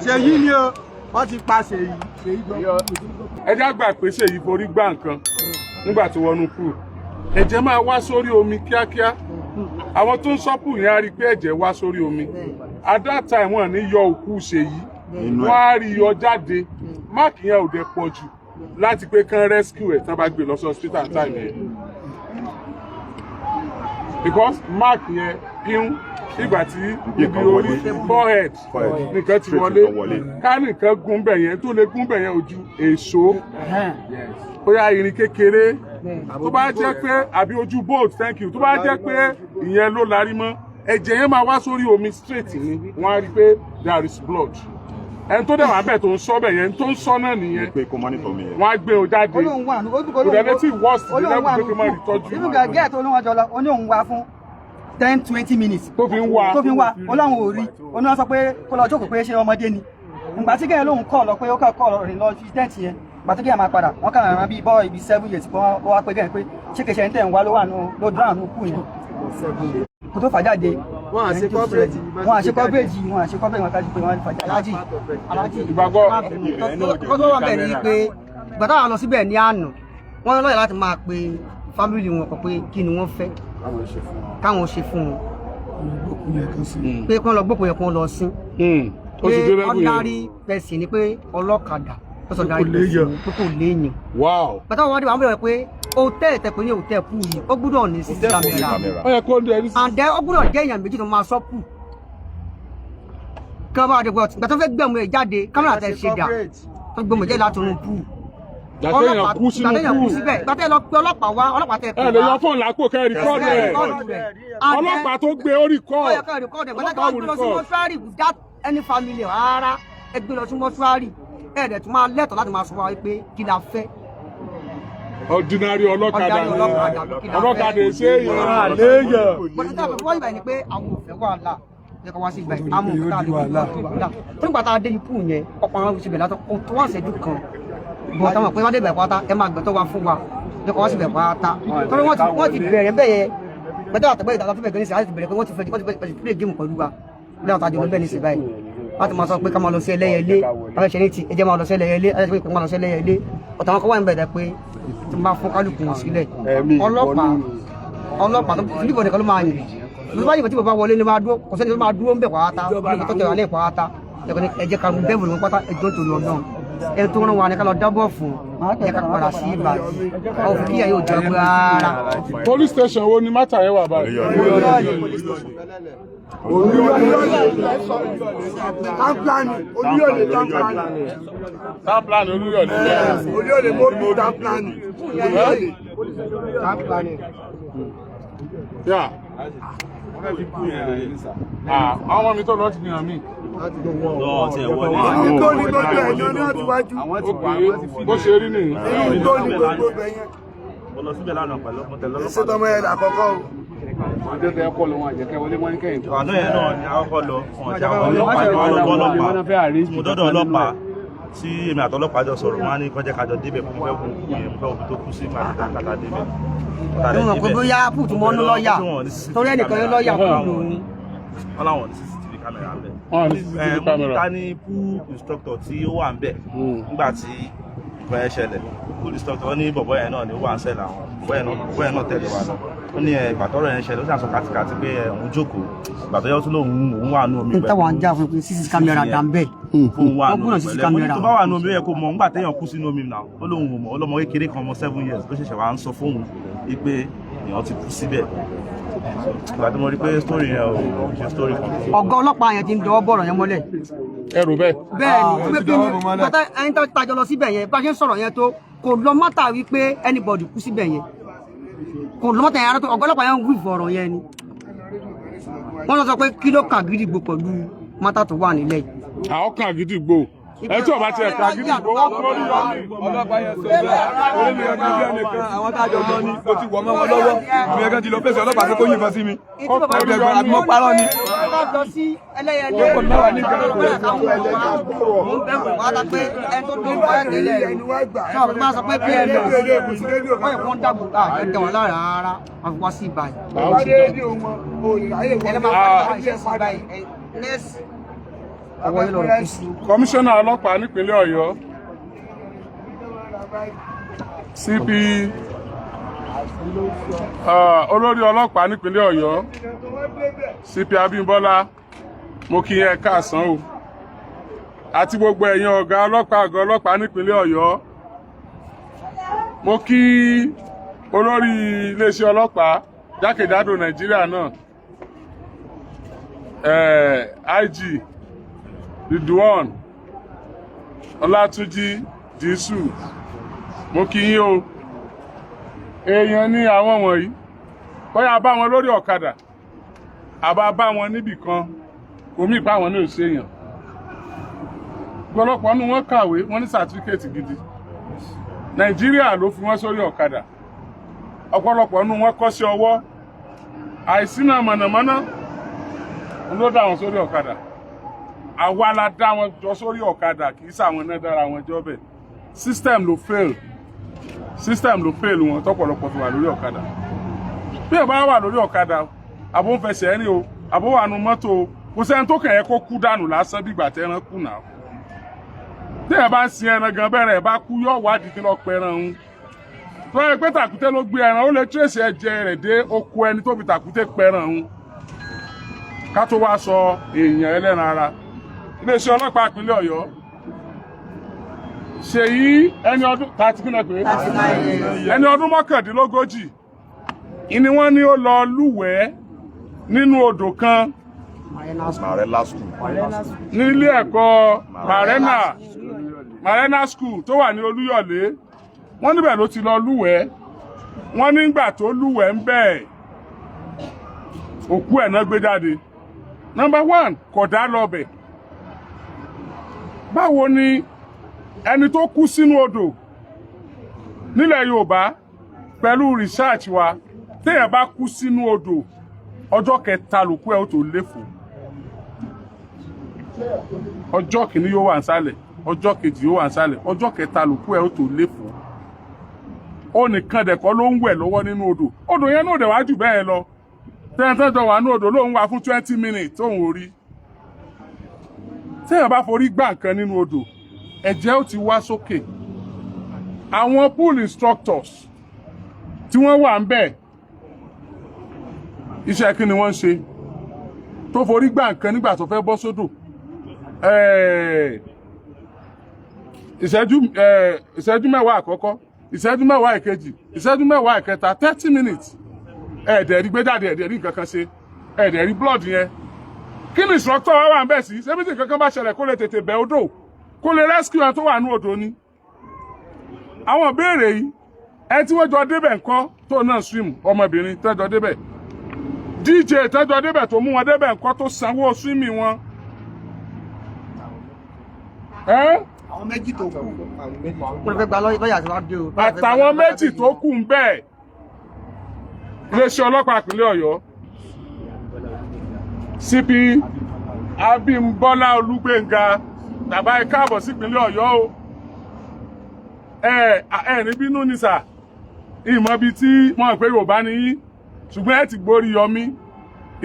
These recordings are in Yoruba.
Seyi ni o wọ́n ti pa Seyi gbọ́. ẹ já gbà pé Seyi forí gbá nǹkan nígbà tó wọnú pool ẹ̀jẹ̀ máa wá sórí omi kíákíá àwọn tó ń sọ́pù yẹn á rí i pé ẹ̀jẹ̀ wá sórí omi at that time wọ́n ní yọ òkú Seyi wọ́n á rí yọ jáde máàkì yẹn ò dẹ̀ pọ̀ jù láti pé kán rescue ẹ̀ tán bá gbé lọ sí hospital time yẹn because mark yẹn pín ìgbà tí ibi orí forehead nìkan ti wọlé ká nìkan gún bẹ̀ yẹn tó lè gún bẹ̀ yẹn ojú èso bóyá irin kékeré tó bá jẹ́ pé àbí ojú bolt thank you tó bá jẹ́ pé ìyẹn ló larí mọ́ ẹ̀jẹ̀ yẹn máa wá sórí omi straight ni wọ́n á rí i pé there is blood ẹni tó dẹ̀ wá bẹ̀ tó ń sọ bẹ̀ yẹn tó ń sọ náà nìyẹn wọ́n á gbé o jáde ìrẹ̀lẹ́tì worst ní lẹ́kùn pé kí n máa rí tọ́jú. ibùdó gẹ́ẹ̀tì olóhùn ọjọ́ lọ oníhùn wá fún 10-20 minutes tó fi ń wá ọlọ́run ò rí oníwọ́n sọ pé kó lọ jókòó pé ṣé ọmọdé ni ìgbà tí gẹ́ẹ̀ lóhùn kọ́ lọ pé ó kọ́ rìn lọ sí tẹ́ǹtì yẹn ìgbà tó gẹ́ẹ̀ máa padà wọ́n kàn rán bí bọ́ ibi 7 years kó wá pé gẹ́ẹ̀ pé ṣé kèṣẹ́ ń tẹ̀ ń wá ló wà ló drown ní kú yẹn kó tó fàjáde wọ́n àṣẹ kọ́bẹ̀jì wọ́n kájú pé wọ́n fàjà alájì ìgbàgbọ́ kó tó wà bẹ̀ ni pé ìgbà táwọn lọ síbẹ̀ ní àná wọ́n lọ́yẹ̀ láti máa pe fámìlì wọn kọ pé kí ni wọ́n fẹ́ káwọn ṣe fún wọn pé kán lọ gbókò yẹ kán lọ sí pé ordinary person ni pé ọlọ́kadà lọ́sọ̀ dárí pé kò léèyàn pẹ̀tọ́ wọn wá dé wà ń bẹ̀rẹ̀ pé hòtẹ́ẹ̀lì tẹ̀pẹ́ ní hòtẹ́ẹ̀lì pù yìí ó gbúdọ̀ ní sí kámẹ́rà àǹdẹ́ ó gbúdọ̀ jẹ́ èèyàn méjì tó máa sọ pù kí wọ́n bá dé pọ̀ ìgbà tó fẹ́ gbẹ̀mú ẹ̀ jáde kámẹ́rà tẹ̀ ṣe dà tó gbẹ̀mú ẹ̀ jáde láti inú pù gbàtẹ́yàn kú sínú púù gbàtẹ́ lọ pé ọlọ́pàá wá ọlọ́pàá tẹ̀ pé ẹ lè yọ fóònù lápò kẹ́ rìkọ́ọ̀dù ẹ̀ ọlọ́pàá tó gbé ó rìkọ́ọ̀dù gbàtẹ́ lọ sí mọ́ṣúárì without any family rárá ẹ gbé lọ sí mọ́ṣúárì ẹ dẹ̀ tún máa lẹ́tọ̀ọ́ láti máa sọ wá pé kí la fẹ́. ordinary ọlọ́kadà ṣe é yàn àléyàn. bọ̀dé tí a fẹ́ wọ́n ìgbà ni pé àwọn òfẹ́ wà láà jẹ́ ká wá sí ìgbà yìí àmọ́ òkúta àdéhùn nígbà tá a dé ikú yẹn ọ̀pọ̀ àwọn òṣèlú látọ̀ tó wà ṣẹ́jú kan bọ̀ táwọn pé wọ́n dé bẹ̀ pátá ẹ máa gbẹ̀tọ́ wa fún wa jẹ́ ká wá sí bẹ̀ pátá torí wọ́n ti bẹ̀rẹ̀ bẹ́ẹ̀ yẹn gbẹ̀tọ́ àtẹ̀gbẹ́ ìtàkùn fún bẹ̀rẹ̀ ní sèé bẹ̀rẹ̀ pé wọ́n ti fẹ́ play game pẹ̀lú wa bí àwọn tàjọ níbẹ̀ ní sèé báyìí láti máa sọ pé ká máa lọ sí ẹlẹ́yẹlé àwọn ìṣẹ̀lẹ̀ ti ẹjẹ́ máa lọ sí ẹlẹ́yẹlé ẹjẹ́ pé máa lọ sí ẹlẹ́yẹlé ọ̀tà wọn kọ́ wà ń bẹ̀rẹ̀ pé tí wọ́n bá fún kálukú wọn sílẹ̀ ọlọ́pàá tó fi níbọn nìkan ló máa yìn bí wọ́n yìnbọn tí bàbá wọlé ni máa dúró kò sẹ́ni tó máa dúró ń bẹ̀ pátá bí tó tẹ̀wá ní ìpátá ẹ̀jẹ̀ ká bẹ́ẹ̀ bò ló ń pátá ẹjọ́ tó lọ náà ẹ tó rán wa ní ká lọ dábọ̀ fún ẹ ká padà sí Ìbàdàn àwọn òfin kíyà yóò jẹ́ rárá. police station wo ni mátà yẹn wà báyìí. Tamplani Olúyọ̀lé mọ́bí Tamplani. àwọn mi tó lọ ti ní àmì. tó ní gbogbo ẹ̀yàn ní àtiwájú. bó ṣe rí nìyí. tó ní gbogbo ẹ̀yàn. mo lọ síbẹ̀ lánàá pẹ̀lú ọmọ ṣé tọmọ ẹ̀ àkọ́kọ́ o. àjẹkẹ́ ẹ̀kọ́ lọ́wọ́ àjẹkẹ́ wọlé wọ́n ní kẹ́yìn tó. àná yẹn náà ni àkọ́kọ́ lọ fún ọjà ọlọ́pàá tí mo dọ́dọ̀ ọlọ́pàá tí èmi àtọlọ́pàá jọ sọ̀rọ̀ wọn á ní kọjá kájọ débẹ̀ fún fẹ́ fún ìyẹn fẹ́ òbí tó kú sí kàtà débẹ̀. ìwọ̀n pé bóyá pùtù mọ́ ní lọ́ọ̀yà torí ẹnìkan ní lọ́ọ̀yà kú lòun. wọ́n láwọn ní CCTV camera ń bẹ̀. ká ní pool instructor tí ó wà ń bẹ̀ nígbà tí ìgbà ẹ ṣẹlẹ̀ pool instructor ní bọ̀bọ̀ yẹn náà ní ó wà ń ṣẹlẹ̀ àwọn bọ̀bọ̀ yẹn náà tẹ̀lé wa lọ. ó ní ìgbàtọ́rọ̀ yẹn ṣẹlẹ̀ ó sì àṣọ kàtìkàtì pé òun jókòó ìgbàtọ́ yẹn tún lòun wà nù omi pẹ̀lú. táwọn ajá fún pé CCTV camera dà ń bẹ̀. fóun wà nù omi pẹ̀lú ẹ̀mọ́ tó bá wà nù omi ó yẹ kó mọ̀ nígbà téèyàn kú sínú omi náà ó lóun ò mọ̀ ọlọ́mọ kékeré kan ọmọ 7 years ló ṣẹ̀ṣẹ̀ wá ń sọ fóun pé èèyàn ti kú síbẹ̀. ìgbà tí mo rí pé story yẹn ò ṣe story kan. ọ̀gá ọlọ́pàá yẹn ti ń dọwọ́ bọ̀rọ̀ yẹn mọ́lẹ̀. ẹrù bẹ́ẹ̀. bẹ́ẹ̀ni pé kí ni pátá ẹni tó tajọ lọ síbẹ̀ yẹn bá ṣe ń sọ̀rọ̀ yẹn tó kò lọ mọ́tà wípé anybody kú síbẹ̀ yẹn kò lọ mọ́tà yẹn ara tó ọ̀gá ọlọ́pàá yẹn ń wí fọ̀rọ̀ yẹn ni wọ́n lọ sọ pé kí ló kà gidigbo pẹ̀lú mọ́tà tó wà nílẹ̀ yìí. àwọn kan gidigbo ẹ tí ọba ti ẹ̀ka gidigbo wọ́n kúrò ní yọmí. ọlọ́pàá yẹn sọ bẹ́ẹ̀ orí mi ọdún bí ẹnìkan àwọn tá a jọ lọ ni mo ti wọ̀ mọ́ wọn lọ́wọ́ mi ẹ̀kan ti lọ fèsì ọlọ́pàá tó kó yìnbọn sí mi ọ̀dẹ̀ gbọ́dọ̀ àbí mo parọ́ ni. lọ sí ẹlẹ́yẹlé ọkọ̀ náà wà ní ìgbà mo ń bẹ̀rù wá ta pé ẹni tó dé wá nílẹ̀ náà mo máa sọ pé bí ẹni wọ́n yẹ kó ń dàgbò àfẹ́ dẹ̀ wọ́n lára rárá wọ́n fi wá sí ìbàdàn. ẹni máa ọwọ́ yìí lọ́rọ̀ kù sí. Kọmíṣánná ọlọ́pàá nípínlẹ̀ Ọ̀yọ́ CP olórí ọlọ́pàá nípínlẹ̀ Ọ̀yọ́ CP Abímbọ́lá mo kí yín ẹ káàsán o àti gbogbo ẹ̀yin ọ̀gá ọlọ́pàá àgọ́ ọlọ́pàá nípínlẹ̀ Ọ̀yọ́ mo kí olórí iléeṣẹ́ ọlọ́pàá jákèjádò Nàìjíríà náà IG Ridwan Ọlátúnjí Dísù mo kí yín o èèyàn ní àwọn wọ̀nyí bóyá bá wọn lórí ọ̀kadà àbá bá wọn níbì kan kò mí bá wọn náà ṣèyàn ọ̀pọ̀lọpọ̀ nínú wọn kàwé wọn ní sàtífíkẹ́ẹ̀tì gidi Nàìjíríà ló fi wọn sórí ọ̀kadà ọ̀pọ̀lọpọ̀ nínú wọn kọ́ṣẹ́ ọwọ́ àìsínà mọ̀nàmọ́ná ló dá wọn sórí ọ̀kadà àwa la dá wọn jọ sórí ọ̀kadà kì í sàwọn náà dára wọn jọ bẹ́ẹ̀ system ló fail wọn tọ́pọ̀lọpọ̀ fi wà lórí ọ̀kadà bí ẹ bá wà lórí ọ̀kadà àbó ń fẹsẹ̀ ẹni o àbó wà nù mọ́tò o kò sẹ́ni tó kàn yẹ kó kú dànù lásán bí ìgbà tẹ́ran kù náà tí ẹ bá ń sin ẹran gan bẹ́rẹ̀ ẹ bá kú yóò wádìí kí lọ́ọ́ pẹran ń tó yẹ pé tàkúté ló gbé ẹran ó lè tírèsì ẹ̀jẹ̀ rẹ̀ dé oko ẹni tó fi tàkúté pẹran ń ká tó wá sọ èèyàn ẹlẹ́ran ara iléeṣẹ́ ọlọ́pàá ìpínlẹ̀ Ọ̀yọ́ Seyi ẹni ọdún 39 ẹni ọdún mọ́kàndínlógójì ìní wọ́n ní ó lọ lúwẹ̀ẹ́ nínú odò kan ní ilé ẹ̀kọ́ Marena School tó wà ní Olúyọ̀lé wọ́n níbẹ̀ ló ti lọ lúwẹ̀ẹ́ wọ́n nígbà tó lúwẹ̀ẹ́ ń bẹ̀ òkú ẹ̀ náà gbé jáde. Number 1 kódà lọ́bẹ̀ báwo ni ẹni tó kú sínú odò nílẹ̀ Yorùbá pẹ̀lú research wa téèyàn bá kú sínú odò ọjọ́ kẹta lòkú ẹ̀ ó tó léfò ọjọ́ kìíní yóò wà nísàlẹ̀ ọjọ́ kejì yóò wà nísàlẹ̀ ọjọ́ kẹta lòkú ẹ̀ ó tó léfò ó nìkan dẹ̀kọ́ ló ń wẹ̀ lọ́wọ́ nínú odò yẹn náà dẹ̀ wá jù bẹ́ẹ̀ lọ tẹ́ntẹ́jọ wà ní odò lóun wà fún 20 minutes tóun orí téèyàn bá forí gbá nǹkan nínú odò ẹ̀jẹ̀ ó ti wá sókè àwọn pool instructors tí wọ́n wà ń bẹ̀ iṣẹ́ kí ni wọ́n ń ṣe tó forí gbá nǹkan nígbà tó fẹ́ bọ́ sódò ìṣẹ́jú mẹ́wàá àkọ́kọ́ ìṣẹ́jú mẹ́wàá ìkejì ìṣẹ́jú mẹ́wàá ìkẹta 30 minutes ẹ̀ẹ̀dẹ̀ rí gbé jáde ẹ̀ẹ̀dẹ̀ rí nǹkan kan ṣe ẹ̀ẹ̀dẹ̀ rí blood yẹn kí ni instructor wà ń bẹ̀ sí ṣé bí tí nǹkan kan bá ṣẹlẹ̀ kó lè tètè bẹ̀ odò kó lè rescue ẹni tó wà ní odò ni àwọn ìbéèrè yìí ẹni tí wọ́n jọ débẹ̀ ńkọ́ tó náà swim ọmọbìnrin tẹ́jọ débẹ̀ DJ tẹ́jọ débẹ̀ tó mú wọn débẹ̀ ńkọ́ tó sanwó swimming wọn. àwọn méjì tó kù wọ́n fẹ́ gba lọ́yà tí wọ́n dé o. àtàwọn méjì tó kù ń bẹ̀ iléeṣẹ́ ọlọ́pàá ìpínlẹ̀ Ọ̀yọ́ CP Abímbọ́lá Olúgbénga tàbá ẹ káàbọ̀ sí ìpínlẹ̀ Ọ̀yọ́ o ní bínú ní sà ìmọ̀ bíi tí wọ́n pé Yorùbá ní yín ṣùgbọ́n ẹ ti gborí yọmí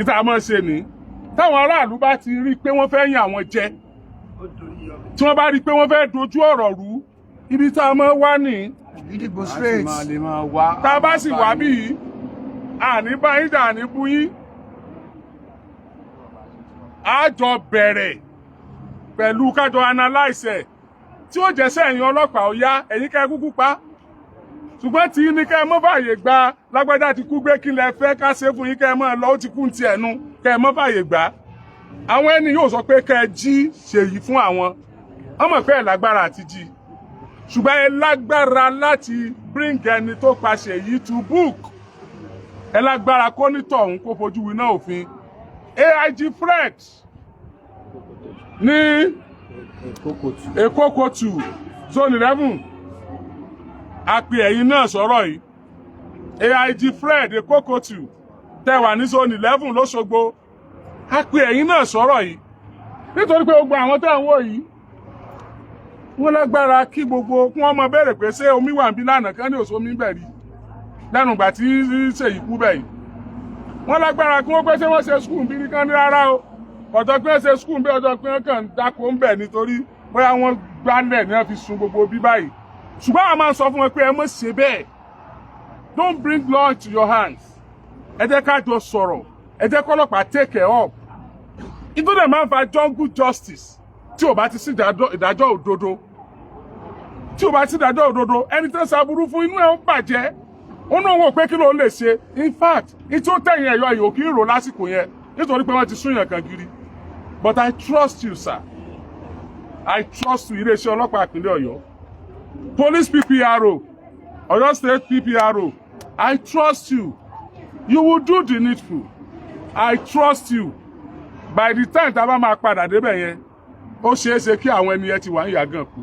ìta mọ́ ṣe ní táwọn aráàlú bá ti rí pé wọ́n fẹ́ yàn àwọn jẹ tí wọ́n bá rí pé wọ́n fẹ́ dojú ọ̀rọ̀ rú ibi tá a mọ́ wá ní ìdìbò straight tá a bá sì wá bí yìí àní báyìí dà ní bú yín a jọ bẹ̀rẹ̀ pẹ̀lú kájọ analyse ẹ̀ tí ó jẹ́ sẹ́yìn ọlọ́pàá ó yá ẹ̀yin kẹ́ kúkú pa ṣùgbọ́n tí ní kẹ́ mọ́ fàyè gba lágbádá ti kú gbé kí lẹ fẹ́ ká ṣe fún yín kẹ́ mọ́ lọ ó ti kú ti ẹ̀nu kẹ́ mọ́ fàyè gbà àwọn ẹni yóò sọ pé kẹ́ jí ṣèyí fún àwọn ọmọ pé ẹ̀ lágbára àti jí ṣùgbọ́n ẹ lágbára láti bring ẹni tó pa Ṣèyí to book ẹ lágbára kó nítọ̀ òun kó fojú winá òfin AIG Fred ní Èkó Kòtù zone 11 àpè ẹ̀yìn náà sọ̀rọ̀ yìí AIG Fred Èkó Kòtù tẹwà ní zone 11 l'Óṣogbo àpè ẹ̀yìn náà sọ̀rọ̀ yìí nítorí pé gbogbo àwọn tẹ́ ń wò yìí wọ́n lágbára kí gbogbo kí wọ́n mọ bẹ̀rẹ̀ pé ṣé omi wà ń bí lánàá kán ní òṣomi bẹ̀rí lẹ́nu ìgbà tí Ṣèyí kú bẹ̀ yìí wọ́n lágbára kí wọ́n pẹ́ ṣé wọ́n ṣe skul bí ní kán ní rárá o ọjọ́ pé ṣe skul bẹ́ẹ̀ ọjọ́ pé kàn dáko ń bẹ̀ nítorí bóyá wọ́n gbálẹ̀ ní wọ́n fi sun gbogbo bí báyìí ṣùgbọ́n àwọn máa ń sọ fún wọn pé ẹ mọ̀ ṣe bẹ́ẹ̀ don't bring law into your hands ẹ jẹ́ ká jọ sọ̀rọ̀ ẹ jẹ́ kọ́lọ́pàá take it up ìtọ́jú máa ń fa jungle justice tí ò bá ti sí ìdájọ́ òdodo ẹni tó ṣàbúrú fún inú ẹ̀ ń bàjẹ́ ó náà wò pé kí ló lè ṣe in fact ìtí ó tẹ̀yìn ẹ̀yọ ìyò kí ń rò lásìkò yẹn nítorí pé wọ́n ti sún yàn kan gírí but I trust you sir I trust you iléeṣẹ́ ọlọ́pàá ìpínlẹ̀ Ọ̀yọ́ police PPRO Ọ̀yọ́ state PPRO I trust you you will do the needful I trust you by the time tá a bá máa padà débẹ̀ yẹn ó ṣeé ṣe kí àwọn ẹni yẹn ti wà ń yàgàn kú.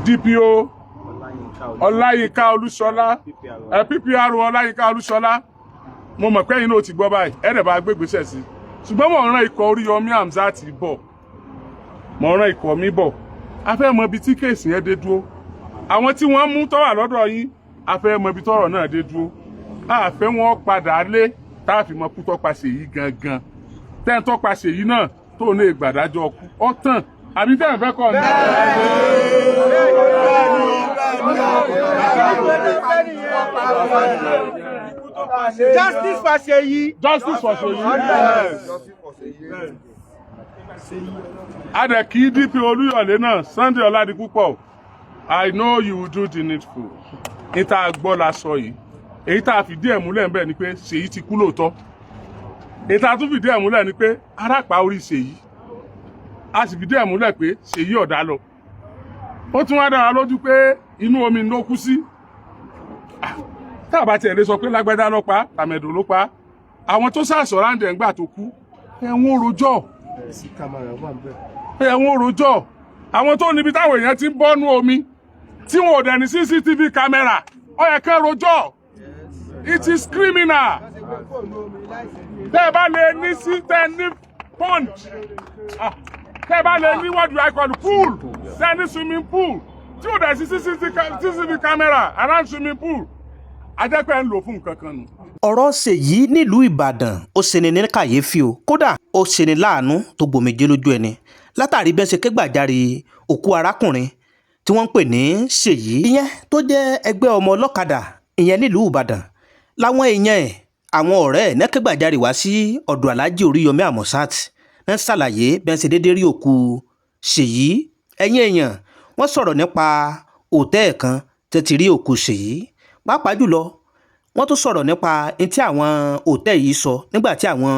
DPO Ọláyínká Olúṣọlá PPRO Ọláyínká Olúṣọlá mo mọ̀ pé ẹ̀yin náà ti gbọ́ báyìí ẹ̀rẹ̀ bá gbégbèsè sí ṣùgbọ́n mo rán ikọ̀ Oriyomi Hazmat bọ̀ mo rán ikọ̀ mi bọ̀ a fẹ́ mọ ibi tí kéèsì yẹn dé dúró àwọn tí wọ́n mú tó wà lọ́dọ̀ yín a fẹ́ mọ ibi tọ́rọ̀ náà dé dúró a fẹ́ wọn padà lé tá a fi mọ kú tọ́pa Seyi gangan tẹ́ ń tọ́pa Seyi náà tó ní ìgbàdájọ́ ọkú ọ̀tàn àbí tẹ́ ń fẹ́ kọ́ ní. Justice for Seyi. Justice for Seyi. Adẹ̀kí DP Olúyọ̀lé náà Sunday Ọládipúpọ̀ I know you will do the needful. Ìta gbọ́ la sọ yìí. Èyí tá a fìdí ẹ̀ múlẹ̀ ń bẹ̀ ni pé Seyi ti kú lóòótọ́. Èyí tá a tún fìdí ẹ̀ múlẹ̀ ni pé arápá orí Seyi. A sì fìdí ẹ̀ múlẹ̀ pé Seyi ọ̀dà lọ. Ó tún wá dára lójú pé inú omi ló kú sí. Tá a bá tiẹ̀ lè sọ pé lágbádá ló pa tàmẹ̀dò ló pa àwọn tó sàṣọ ráńdẹ̀ ńgbà tó kú ẹ̀wọ̀n rojọ́ àwọn tó níbi táwọn èèyàn ti ń bọ́nú omi tí wọn ò dẹ̀ ní CCTV kámẹ́rà ó yẹ kẹ́ rojọ́ it is criminal tẹ́ ẹ bá lè ní sí tẹ́ ní pond tẹ́ ẹ bá lè ní what do I call pool tẹ́ ní swimming pool tí ò dẹ̀ sí CCTV kámẹ́rà around swimming pool ajẹ́pẹ́ ń lò fún nǹkan kan nù. ọ̀rọ̀ Seyi nílùú Ìbàdàn ó ṣeni ní kàyéfì o kódà ó ṣeni láàánú tó gbòmìjé lójú ẹni látàrí bẹ́ẹ̀ ṣe kégbàjarè òkú arákùnrin tí wọ́n ń pè ní Seyi ìyẹn tó jẹ́ ẹgbẹ́ ọmọ ọlọ́kadà ìyẹn nílùú Ìbàdàn láwọn èèyàn ẹ̀ àwọn ọ̀rẹ́ ẹ̀ nẹ́kẹ́gbàjarè wá sí ọ̀dọ̀ Alhaji Oriyomi Hazmat ń ṣàlàyé bẹ́ẹ̀ ṣe déédéé rí òkú Seyi ẹ̀yìn èèyàn wọ́n sọ̀rọ̀ nípa òtẹ́ẹ̀ kan tẹ́ ti rí òkú Seyi pàápàá jùlọ wọ́n tún sọ̀rọ̀ nípa tí àwọn òtẹ́ẹ̀ yìí sọ nígbà tí àwọn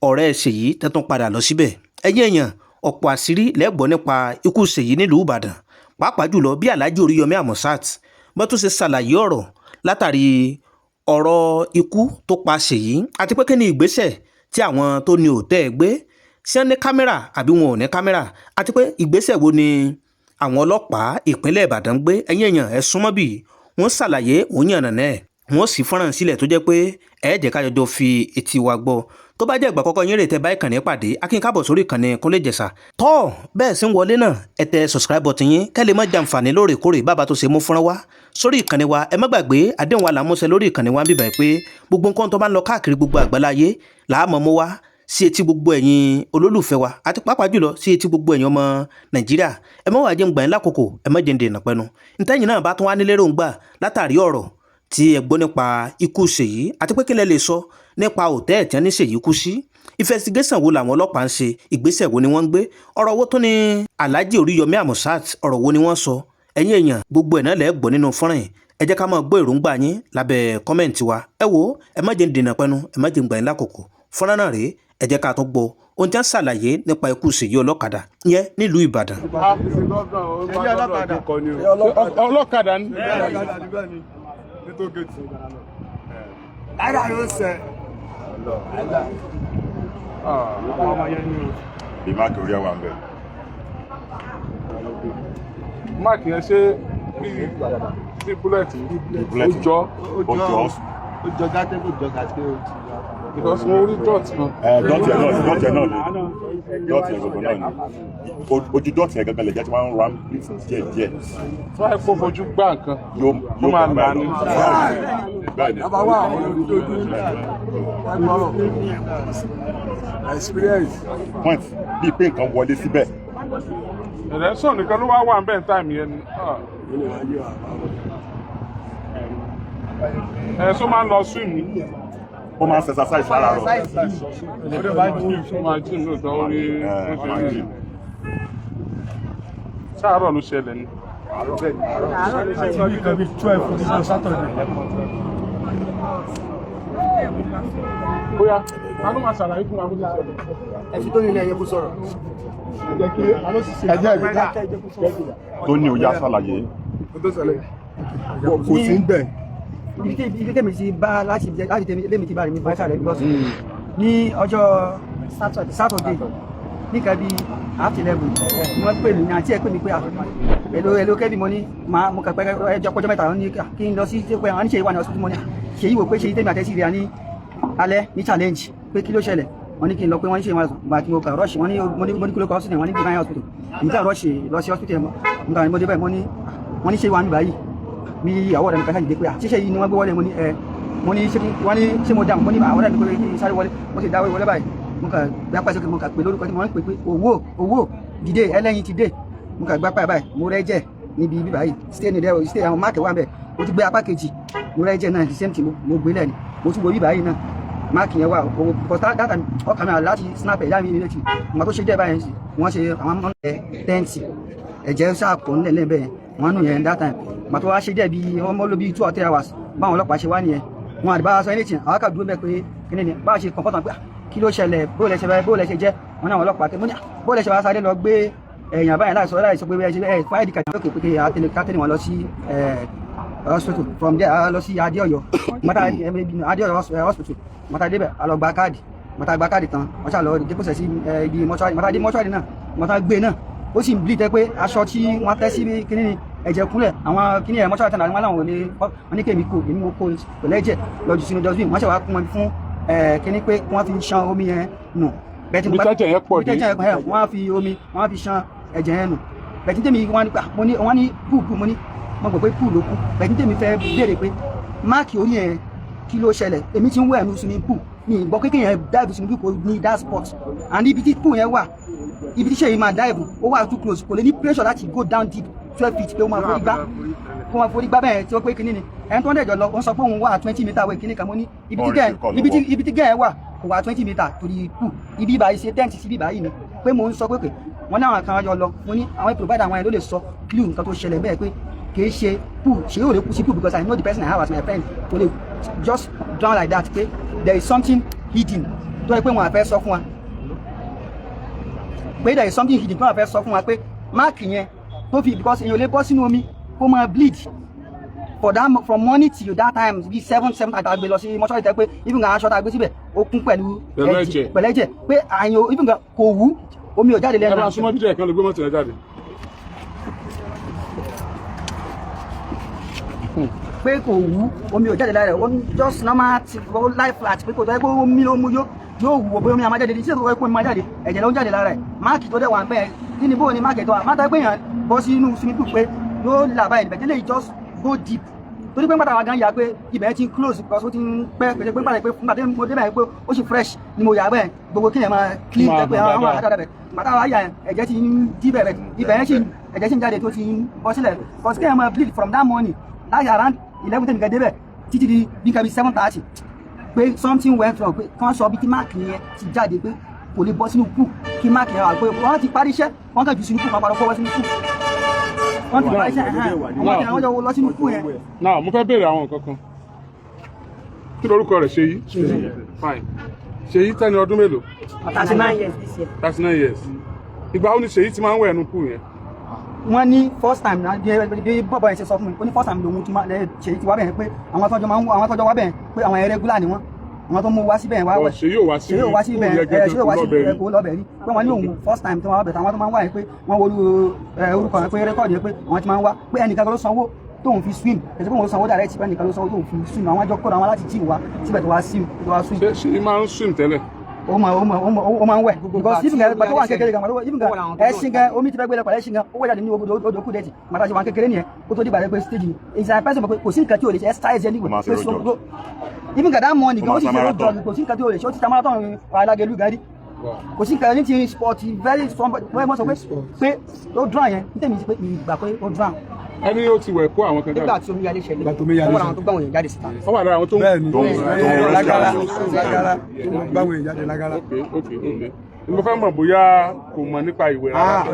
ọ̀rẹ́ Seyi tẹ́tún padà lọ síbẹ̀ ẹ̀yìn èèyàn ọ̀pọ̀ àṣírí lẹ́gbọ̀ọ́ nípa ikú Seyi nílùú Ìbàdàn pàápàá jùlọ bí Alhaji Oriyomi Hazmat bó tún ṣe ṣàlàyé ọ̀rọ̀ látàrí ọ̀rọ̀ ikú tó pa Seyi àti pé kí ni ìgbésẹ̀ tí àwọn tó ní òtẹ́ẹ̀ gbé ṣé ní kámẹ́rà àbí wọn ò ní kámẹ́rà àti pé ìgbésẹ̀ wo ni àwọn ọlọ́pàá ìpínlẹ̀ Ìbàdàn gbé ẹ̀yìn èèyàn ẹ̀ súnmọ́ bíi wọ́n ṣàlàyé òun yànnà náà wọ́n sì fọ́nrán sílẹ̀ tó jẹ́ pé ẹ̀ẹ́dẹ̀ ká jọjọ́ fi etí wa gbọ́ tó bá jẹ́ ìgbà kọ́kọ́ yín rè tẹ́ bá ìkànnì pàdé akínkábọ̀ sórí ìkànnì Kúnlé Ìjẹ̀ṣà tọ́ bẹ́ẹ̀ sí ń wọlé náà ẹ tẹ subscribe button yín kẹ́ lè má jàǹfààní lóòrèkóòrè bàbá tó ṣe mú fúnra wá sórí ìkànnì wa ẹ má gbàgbé àdéhùn wa là ń múṣẹ lórí ìkànnì wa bíbẹ̀ pé gbogbo nǹkan tó bá ń lọ káàkiri gbogbo àgbáláyé làámọ̀ mú wá sí etí gbogbo ẹ̀yin olólùfẹ́ wa àti pàápàá jùlọ sí etí gbogbo ẹ̀yin ọmọ Nàìjíríà ẹ má wá jẹ́ ń gbà yín lákòókò ẹ má jẹ́ ń dènà pẹ́nu ntẹ́yìn náà bá tún wá nílé ròǹgbà látàrí ọ̀rọ̀ tí ẹ gbọ́ nípa ikú Seyi àti pé kí lẹ lè sọ nípa òtẹ́ẹ̀ tí wọ́n ní Seyi kú sí investigation wo làwọn ọlọ́pàá ń ṣe ìgbésẹ̀ wo ni wọ́n ń gbé ọ̀rọ̀ wo tó ní Alhaji Oriyomi Hazmat ọ̀rọ̀ wo ni wọ́n sọ ẹ̀yin èèyàn gbogbo ẹ̀ náà lẹ́ gbọ́ nínú fọ́nrán yìí ẹ jẹ́ ká máa gbọ́ èròǹgbà yín lábẹ́ kọ́mẹ̀ntì wa ẹ wo ẹ má jẹ́ ń dènà pẹ́nu ẹ má jẹ́ ń gbà yín lákòókò fọ́nrán náà rèé ẹ jẹ́ ká tún gbọ́ ohun tí wọ́n ṣàlàyé nípa ikú Seyi ọlọ́kadà yẹn nílùú Ìbàdàn. ọlọ́kadà ni. Ara ló ṣe. Ìmáàkì orí ẹwà ń bẹ. Máàkì yẹn ṣe bí búlẹ̀tì ó jọ gàtẹ́ kò jọ gàtẹ́ o. because mo rí dọ́ọ̀tì náà. Dọ́ọ̀tì ẹ̀ náà ni dọ́ọ̀tì ẹ̀ gbogbo náà ni ojú dọ́ọ̀tì ẹ̀ gangan lè jẹ́ tí wọ́n ń ra díẹ̀ díẹ̀. tí wọ́n á kó fojú gbá nǹkan yóò máa là ní. Number one, experience. Point bíi pé nǹkan wọlé síbẹ̀. Ẹ̀rẹ́sọ̀ nìkan ló wá wà bẹ́ẹ̀ táìmù yẹn ni. Ẹ̀sọ́ máa ń lọ swim ni. Ó máa ń ṣe exercise lára rọ̀. Máa jí lóòótọ́ orí ẹ̀ṣẹ̀ sáàárọ̀ ló ṣẹlẹ̀ ni. Bóyá, a ló máa ṣàlàyé fún wa bó ti ṣẹlẹ̀. Ẹ̀sìn tó nílẹ̀ yẹn kó sọ̀rọ̀. Tó ní ó yá ṣàlàyé. Kò sí ń bẹ̀. Ibi tèmi ti bá láti tèmi ti bá rí mi bá ṣàlẹ̀ because ní ọjọ́ Saturday ní kan bí after 11 wọ́n pè mí àti ẹ̀ pè mí pé èlò kẹ́bí mo ní mo kàn pẹ́ ẹjọ́ pọ́jọ́ mẹ́ta ní kí n lọ sí pé àwọn oníṣẹ́ ìwà ní hospital mo ní ṣe yíwò pé ṣe tèmi àtẹ́sí rí ní alẹ́ ní challenge pé kí ló ṣẹlẹ̀ wọ́n ní kí n lọ pé wọ́n ní ṣe ìwà bá tí mo kà rush wọ́n ní mo ní kí ló kọ́ hospital wọ́n ní Divine hospital èmi kà rush lọ sí hospital mo kà ní mo dé bẹ́ẹ̀ wọ́n ní ṣe ìwà ní báyìí bí ìyàwó rẹ̀ nìkan ṣáà dìde pé ṣíṣe yìí ni wọ́n gbé wọlé mo ní ṣé mo dáhùn mo ní àwọn ọ̀rẹ́ mi pé sáré wọlé mo sì dáwọ́ wọlé báyìí mo kà gbá pàṣẹ mo kà pé lórúkọ tí mo ń pè pé owó dìde ẹlẹ́yin ti dé mo kà gbá pàṣẹ báyìí mo rẹ́ jẹ́ níbi ibi báyìí stay àwọn máàkì wà bẹ́ẹ̀ mo ti gbé apá kejì mo rẹ́ jẹ́ náà the same thing mo gbé lẹ́ni mo tún wo ibi báyìí náà máàkì yẹn wà because that time ọkà mi láti snap ẹ̀ yá mi létí ìgbà tó ṣe jẹ́ báyìí wọ́n ṣe àwọn ọmọ tẹ́ǹtì ẹ̀jẹ̀ ṣàpọ̀ ńlẹ̀ bẹ́ẹ̀ wọ́n nù yẹn that time ìgbà tó wá ṣe jẹ́ bí ọmọ ló bí 2 or 3 hours báwọn ọlọ́pàá ṣe wá nìyẹn wọn àdìbá sọ anything àwọn kà dúró bẹ́ẹ̀ pé kíní ni báwa ṣe kọ̀ǹpọ̀tàn pé kí ló ṣẹlẹ̀ bó lẹ ṣe jẹ́ wọn náà ọlọ́pàá tẹ mọ́ ní bó lẹ ṣe wá sáré lọ gbé èèyàn báyìí láìsọ pé bẹ́ẹ̀ ṣe fáìdì kàtà lókè pé kátẹ́lẹ̀ wọn lọ sí hospital from there a lọ sí Adéọ̀yọ́ Adéọ̀yọ́ hospital mọ́tà débẹ̀ a lọ gba káàdì mọ́tà gba káàdì tán wọ́n ṣà lọ dépòsẹ̀ sí ibi mọ́ṣúárì mọ́tà dé mọ́ṣúárì náà mọ́tà gbé náà ó sì ń bleed tẹ́ pé aṣọ tí wọ́n tẹ́ sí kíní ni ẹ̀jẹ̀ kúnlẹ̀ àwọn kíní ẹ̀ mọ́ṣúárì tán àwọn làwọn ò lè wọ́n ní kémi kò èmi mo kó pẹ̀lẹ́ ẹ̀jẹ̀ lọ́jọ́ sínú dustbin wọ́n ṣe wá kún wọn fún kíní pé wọ́n fi ṣan omi yẹn nù bẹ́ẹ̀ni wọ́n fi omi wọ́n fi ṣan ẹ̀jẹ̀ yẹn nù bẹ́ẹ̀ni tèmi wọ́n ní púùpù mo ní mo gbọ́ pé púù ló kú bẹ́ẹ̀ni tèmi fẹ́ béèrè pé máàkì orí yẹn kí ló ṣẹlẹ̀ èmi ti ń wẹ̀ ní swimming pool ní ìgbọ́ kékeré yẹn dive swimming pool ní that spot and ibi tí pool yẹn wà ibi tí Seyi máa dive ó wà too close kò lè ní pressure láti go down deep 12 feet pé ó máa forí gbá bẹ́ẹ̀ tí ó pé kíní ni ẹni tó ń dẹ̀jọ́ lọ ó ń sọ pé òun wà 20 meter away kíní kan mo ní ibi tí gẹ́ẹ̀ wà kò wà 20 meter torí pool ibi ìbáyìí ṣe tent sí bíbáyìí ni pé mo ń sọ pé wọ́n ní àwọn kan yọ lọ mo ní àwọn provider àwọn ẹ̀ ló lè sọ clue nǹkan tó ṣẹlẹ̀ bẹ́ẹ̀ pé kìí ṣe pool ṣe yóò lè kú sí pool because I know the person I have as my friend to lè just drown like that pé there is something hidden tó yẹ pé wọn àfẹ́ sọ fún wa pé there is something hidden tó wọn àfẹ́ sọ fún wa pé máàkì yẹn tó fi because èèyàn lè bọ́ sínú omi kó máa bleed for that from morning till that time bí 7 àgbè lọ sí mọ́ṣọ́rì tẹ́ pé even gan aṣọ tá a gbé síbẹ̀ ó kún pẹ̀lú ẹ̀jẹ̀ pé àyàn even gan kò wú omi ò jáde lẹ́nu. ẹ bá súnmọ́ dídẹ̀ kan lè gbé mọ́tò rẹ̀ jáde. pé kò wú omi ò jáde lára rẹ̀ ó just normal life flat pé kò tọ́ ẹ pé omi ló mú yóò wù ọ̀bẹ omi àmà jáde tí èso ẹ̀kọ́ mi máa jáde ẹ̀jẹ̀ ló ń jáde lára rẹ̀ máàkì tó dẹ̀ wà bẹ́ẹ̀ kí ni bó ni máàkì tó wà máta pé yàn bọ́ sí inú swimming pool pé yóò là báyìí bẹ̀tẹ̀ lè just go deep torí pé ń pàtàkì gan yà pé ibẹ̀ ti ń close because ó ti ń pẹ́ pẹ̀lẹ́ pé pàtàkì pé fún gbàdé mo débẹ̀ pé ó sì fresh ni mo yà bẹ́ẹ̀ gbogbo kí yẹn máa clean tẹ́ pé àwọn àdáda bẹ̀ pàtàkì wà yà ẹ̀jẹ̀ ti ń dí bẹ̀ ibẹ̀ yẹn sì ẹ̀jẹ̀ sì ń jáde tó ti ń bọ́ sílẹ̀ because kí yẹn máa bleed from that morning láti around 11 tẹ̀mí gẹ́gẹ́ bẹ̀ títí di bí kẹ́bi 7:30 pé something went wrong pé kán sọ bí tí máàkì yẹn ti jáde pé kò lè bọ́ sínú pool kí máàkì yẹn wà pé wọ́n ti parí iṣẹ́ wọ́n kàn jù sínú pool pàpàrọ̀ fọwọ́ sínú pool wọ́n ti parí iṣẹ́ wọ́n jọ lọ sínú pool yẹn. náà mo fẹ́ béèrè àwọn nǹkan kan kí lorúkọ rẹ̀ Seyi fine Seyi tẹ́ni ọdún mélòó. 39 years this year. 39 years ìgbà wo ni Seyi ti máa ń wẹ̀ ẹnu pool yẹn. wọ́n ní first time náà bí bọ́bọ̀ yẹn ṣe sọ fún mi ó ní first time lòun ti máa Seyi ti wá bẹ̀rẹ̀ pé àwọn tọ́jọ́ wá bẹ̀rẹ̀ pé àwọn irregular ni wọ́n àwọn tó mú wá síbẹ̀ wá wẹ̀ Seyi ò wá sí ibẹ̀ kò lọ́bẹ̀ rí pé wọ́n ní òun first time tó máa wá bẹ̀rẹ̀ àwọn tó máa ń wá yẹn pé wọ́n wo orúkọ yẹn pé rẹ́kọ̀dì yẹn pé àwọn ti máa ń wá pé ẹnìkan ló sanwó tóun fi swim ẹ̀sìn pé òun sanwó direct pé ẹnìkan ló sanwó tóun fi swim àwọn àjọ kọ́ra àwọn láti jíìmù wá síbẹ̀ tó wá swim. Seyi máa ń swim tẹ́lẹ̀. ó máa ń wẹ̀ because even gan gbàtọ́ wà kékeré gan even gan ẹṣin gan omi ti fẹ́ gbé lọ pẹ̀lú ẹṣin gan ó wẹ̀ jáde ní odò kú dẹ́tì màtá ṣe wà kékeré nìyẹn kó tó dìgbà rẹ pé stage ìṣàn pẹ́sẹ̀ mọ̀ pé kò sí nǹkan tí o lè ṣe exercise anyway pé so even gan that morning gan ó sì ṣe road jog kò sí nǹkan tí o lè ṣe ó ti ta marathon alágẹlú gan rí kò sí nǹkan ní ti sport very strong wọ́n mọ̀ sọ pé ó drown yẹn ní tèmi pé ìgbà pé ó drown. ẹni ó ti wẹ̀ kó àwọn kan jáde. nígbà tí omi yalé ṣẹlẹ̀ wọ́n wà láwọn tó gbàwọ̀n yẹn jáde síta. wọ́n wà lára àwọn tó lágara gbàwọ̀n yẹn jáde lágara. mo fẹ́ mọ̀ bóyá kò mọ̀ nípa ìwẹ̀ rárá.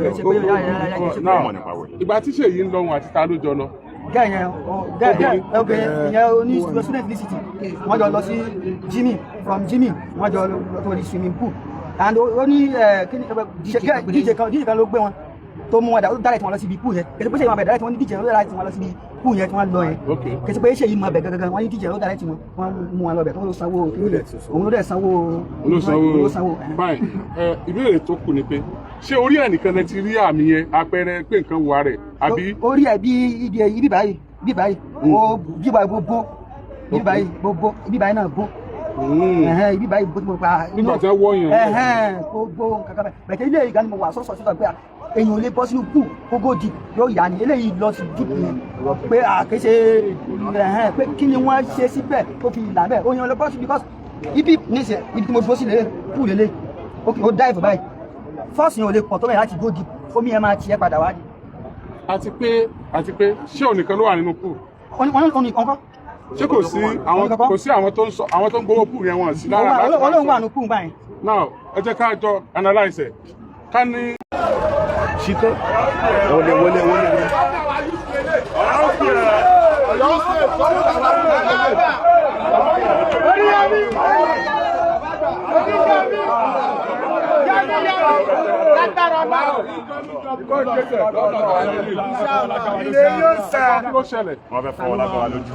ìgbà tí Seyi ń lọ wọn àti ta ló jọ lọ. gẹ́yẹn ìyẹn oní student visit wọ́n jọ lọ sí Jimmy from Jimmy wọ́n jọ lọ tó di swimming pool and ó ní díje kan ló gbé wọn tó mú wọn dà ó direct wọn lọ síbi pool yẹn kìí pé Seyi máa bẹ̀ direct wọn ní díje ló direct wọn lọ síbi pool yẹn tí wọ́n lọ yẹn kìí pé Seyi máa bẹ̀ gangan wọ́n ní díje ló direct wọn mú wọn lọ bẹ̀ tó ló sanwó kínílẹ̀ òun ló dẹ̀ sanwó. fine ìbéèrè tó kù ni pé ṣé orí ẹnìkan lẹ ti rí àmì yẹn àpẹẹrẹ pé nǹkan wà rẹ̀ àbí. orí ẹ bí báyìí ó bíbá gbogbo bí báyìí náà bó ibi báyìí bó ti mo pa inú gbogbo kankan bẹ̀tẹ̀ ilé ìgbà ni mo wà sọ́sọ́ síta pé èèyàn ò lè bọ́ sínú kù kókó di yóò yá ni eléyìí lọ sí dìbò yẹn pé àkéṣe pé kí ni wọ́n ṣe síbẹ̀ tó fi là bẹ́ẹ̀ òyìnbó lè bọ́ sí because ibi níṣẹ́ ibi tí mo dúró sí lélẹ̀ kú lélẹ̀ ó dáìfù báyìí fọ́ọ̀sì yẹn ò lè pọ̀ tó bẹ̀rẹ̀ láti go deep omi yẹn máa tiẹ̀ padà wá ni. àti pé ṣé òun nìkan ló wà nínú pool. wọ́n nìkan kọ́. ṣé kò sí àwọn tó ń gbowó pool yẹn wọn sí lára láti máa olóhùn wà nínú pool báyìí. now ẹ jẹ́ ká jọ analyse ẹ̀ ká ní. ṣítọ́ wọlé. Wọ́n fẹ́ fọwọ́ lágbára lójú.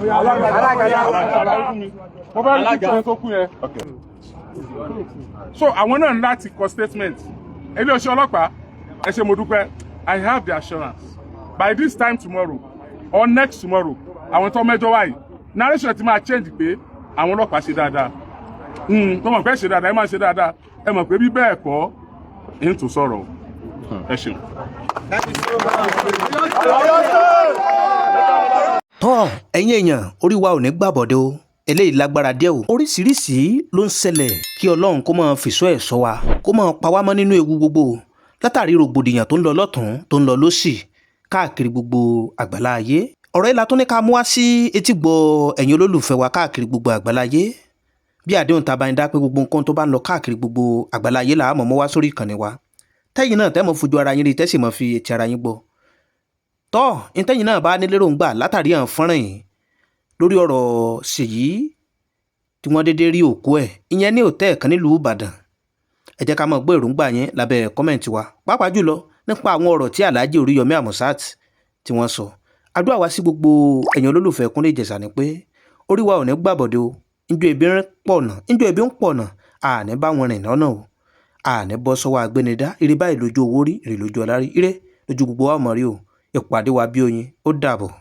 Mo fẹ́ rí kíkẹ́ tó kú yẹn. So àwọn náà ń láti kọ statement. Ilé iṣẹ́ ọlọ́pàá ẹ ṣé mo dúpẹ́. I have the assurance by this time tomorrow or next tomorrow àwọn tó mẹ́jọ wáyé narration ti máa change pé àwọn ọlọ́pàá ṣe dáadáa. Tó mọ̀ pé ṣe dáadáa ẹ máa ṣe dáadáa ẹ mọ̀ pé bí bẹ́ẹ̀ kọ́ ẹ̀ ń tún sọ̀rọ̀ ẹ ṣeun. tọ́ ẹ̀yin èèyàn orí wa ò ní gbàbọ̀dé o eléyìí lágbára díẹ̀ o oríṣiríṣi ló ń ṣẹlẹ̀ kí ọlọ́run kó máa fìṣọ́ ẹ̀ ṣọ́ wa kó máa pa wá mọ́ nínú ewu gbogbo látàrí rògbòdìyàn tó ń lọ lọ́tún tó ń lọ lósì káàkiri gbogbo àgbàlá ayé ọ̀rọ̀ ìlà tó ní ká mú wá sí etígbọ̀ ẹ̀yin olólùfẹ́ wa káàkiri gbogbo àgbàlá ayé bí àdéhùn tá a bá ń dá pé gbogbo nǹkan tó bá ń lọ káàkiri gbogbo àgbàlá ayé làá mọ̀ mọ́ wá sórí ìkànnì wa tẹ́yìn náà tẹ́ mọ̀ fojú ara yín rí tẹ́sí mọ̀ fi etí ara yín gbọ́ tọ́ ìtẹ́yìn náà bá nílérò ń gbà látàrí àwọn fọ́nrán yìí lórí ọ̀rọ̀ Seyi tí wọ́n dédé rí òkú ẹ̀ ìyẹn ní òtẹ́ẹ̀ kan nílùú Ìbàdàn ẹ jẹ́ ká mọ̀ gbọ́ èròǹgbà yẹn lábẹ́ kọ́mẹ̀ntì wa pàápàá jùlọ nípa àwọn ọ̀rọ̀ tí Alhaji Oriyomi Hazmat tí wọ́n sọ àdúrà wa sí gbogbo ẹ̀yin olólùfẹ́ Kúnlé Ìjẹ̀ṣà ni pé orí wa ò ní gbàbọ̀dé o njọ ebi ń pọ̀nà àní bá wọn rìn lọ́nà o àní bọ́ sọ́wọ́ agbénidá ire báyìí lójú owó rí ire lójú ọlá rí ire lójú gbogbo wa mọ̀ rí o ìpàdé wa bí oyin ó dàbọ̀.